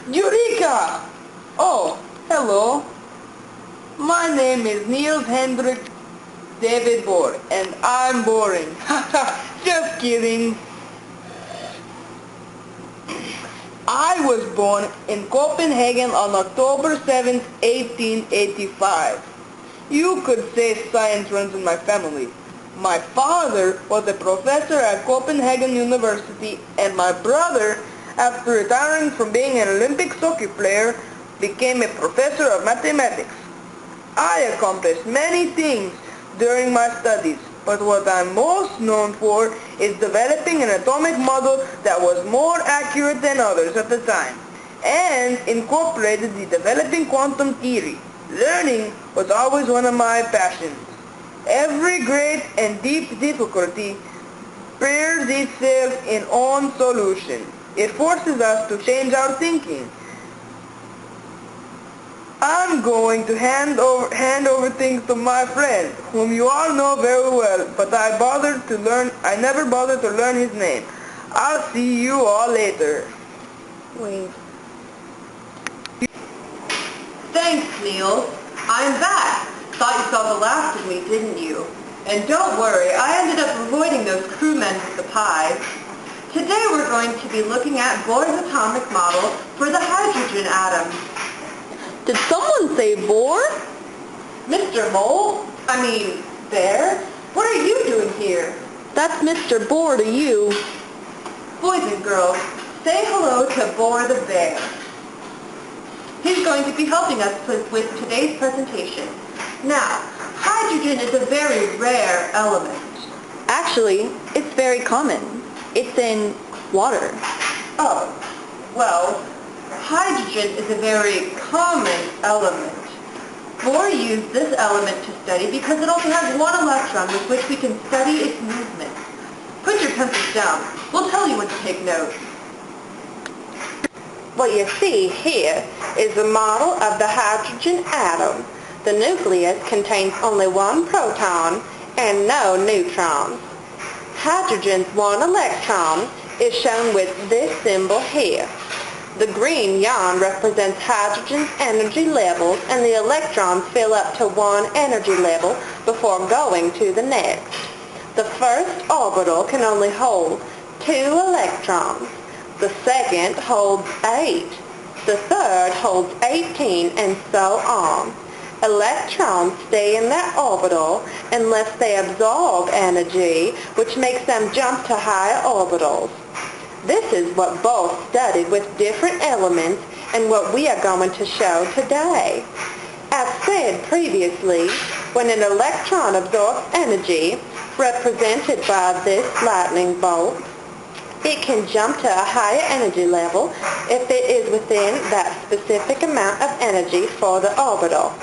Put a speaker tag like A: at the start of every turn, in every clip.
A: Eureka! Oh, hello. My name is Niels David Bohr, and I'm boring. Just kidding. I was born in Copenhagen on October 7th, 1885. You could say science runs in my family. My father was a professor at Copenhagen University, and my brother, after retiring from being an Olympic soccer player, became a professor of mathematics. I accomplished many things during my studies, but what I'm most known for is developing an atomic model that was more accurate than others at the time, and incorporated the developing quantum theory. Learning was always one of my passions. Every great and deep difficulty bears itself in own solution. It forces us to change our thinking. I'm going to hand over things to my friend, whom you all know very well, but I never bothered to learn his name. I'll see you all later.
B: Wait.
C: Thanks, Niels. I'm back. Thought you saw the last of me, didn't you? And don't worry, I ended up avoiding those crewmen with the pies. Today we're going to be looking at Bohr's atomic model for the hydrogen atom.
B: Did someone say Bohr?
C: Mr. Mole? Bear? What are you doing here?
B: That's Mr. Bohr to you.
C: Boys and girls, say hello to Bohr the bear. He's going to be helping us with today's presentation. Now, hydrogen is a very rare element.
B: Actually, it's very common. It's in water.
C: Oh, well, hydrogen is a very common element. Bohr used this element to study because it only has one electron with which we can study its movement. Put your pencils down. We'll tell you when to take notes.
D: What you see here is a model of the hydrogen atom. The nucleus contains only one proton and no neutrons. Hydrogen's one electron is shown with this symbol here. The green yarn represents hydrogen's energy levels, and the electrons fill up to one energy level before going to the next. The first orbital can only hold 2 electrons. The second holds 8. The third holds 18, and so on. Electrons stay in that orbital unless they absorb energy, which makes them jump to higher orbitals. This is what Bohr studied with different elements and what we are going to show today. As said previously, when an electron absorbs energy, represented by this lightning bolt, it can jump to a higher energy level if it is within that specific amount of energy for the orbital.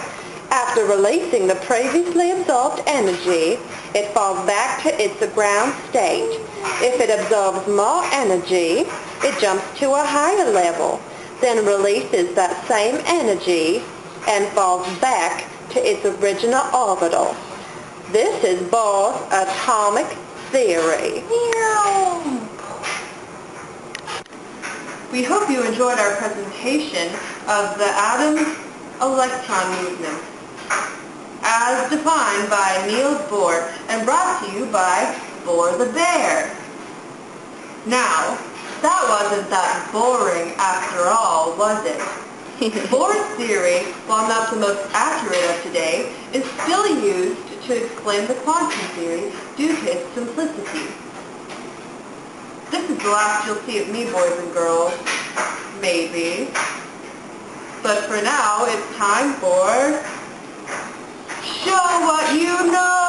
D: After releasing the previously absorbed energy, it falls back to its ground state. If it absorbs more energy, it jumps to a higher level, then releases that same energy and falls back to its original orbital. This is Bohr's atomic theory.
C: We hope you enjoyed our presentation of the atom's electron movement, as defined by Niels Bohr and brought to you by Bohr the bear. Now, that wasn't that boring after all, was it? Bohr's theory, while not the most accurate of today, is still used to explain the quantum theory due to its simplicity. This is the last you'll see of me, boys and girls. Maybe. But for now, it's time for Show What You Know!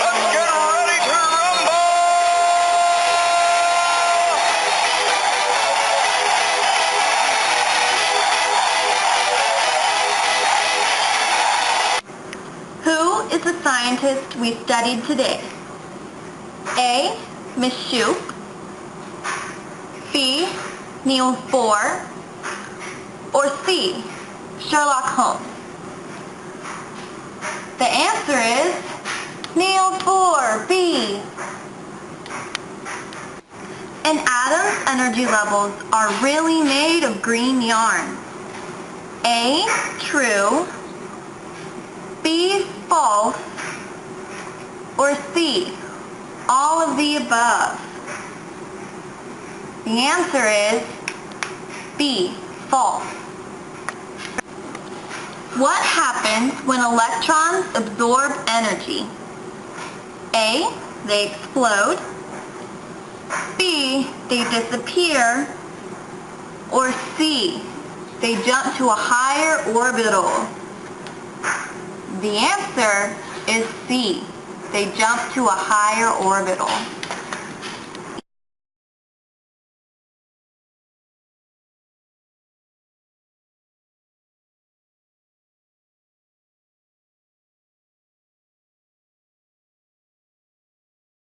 A: Let's get ready to rumble!
B: Who is the scientist we studied today? A. Miss Shoup. B. Niels Bohr. Or C. Sherlock Holmes. The answer is Niels Bohr, B. An atom, a energy levels are really made of green yarn? A, true, B, false, or C, all of the above? The answer is B, false. What happens when electrons absorb energy? A, they explode, B, they disappear, or C, they jump to a higher orbital? The answer is C, they jump to a higher orbital.